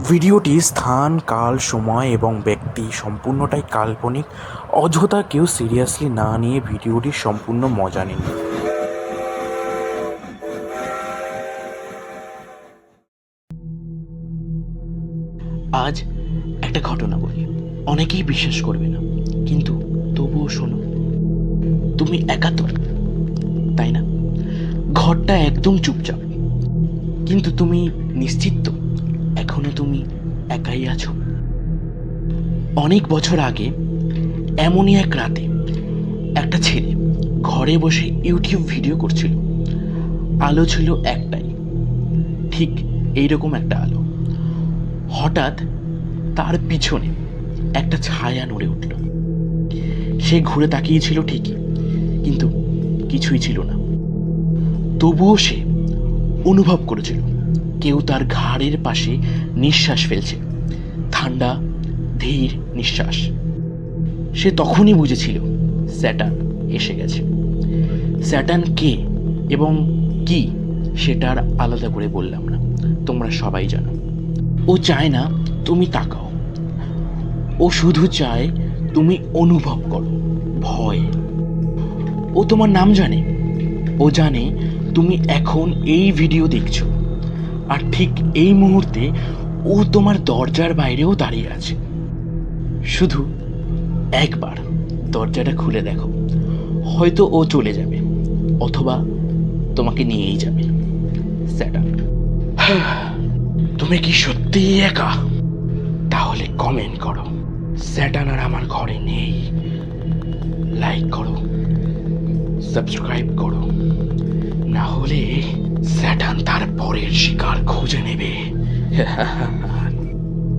ভিডিওটি স্থান, কাল, সময় এবং ব্যক্তি সম্পূর্ণটাই কাল্পনিক। অযথা কেউ সিরিয়াসলি না নিয়ে ভিডিওটির সম্পূর্ণ মজা নিন। আজ একটা ঘটনা বলি, অনেকেই বিশ্বাস করবে না, কিন্তু তবুও শোনো। তুমি একা তো, তাই না? ঘরটা একদম চুপচাপ, কিন্তু তুমি নিশ্চিত তো এখনো তুমি একাই আছো? অনেক বছর আগে এমনই এক রাতে একটা ছেলে ঘরে বসে ইউটিউব ভিডিও করছিল। আলো ছিল একটাই, ঠিক এইরকম একটা আলো। হঠাৎ তার পিছনে একটা ছায়া নড়ে উঠল। সে ঘুরে তাকিয়েছিল ঠিকই, কিন্তু কিছুই ছিল না। তবুও সে অনুভব করেছিল কেউ তার ঘাড়ের পাশে নিঃশ্বাস ফেলছে, ঠান্ডা ধীর নিঃশ্বাস। সে তখনই বুঝেছিল স্যাটান এসে গেছে। স্যাটান কে এবং কি সেটা আর আলাদা করে বললাম না, তোমরা সবাই জানো। ও চায় না তুমি তাকাও, ও শুধু চায় তুমি অনুভব করো ভয়। ও তোমার নাম জানে, ও জানে তুমি এখন এই ভিডিও দেখছো, আর ঠিক এই মুহূর্তে ও তোমার দরজার বাইরেও দাঁড়িয়ে আছে। শুধু একবার দরজাটা খুলে দেখো, হয়তো ও চলে যাবে, অথবা তোমাকে নিয়েই যাবে। স্যাটান, তুমি কি সত্যিই একা? তাহলে কমেন্ট করো স্যাটান আর আমার ঘরে নেই। লাইক করো, সাবস্ক্রাইব করো, না হলে স্যাটান তার পরের শিকার খুঁজে নেবে।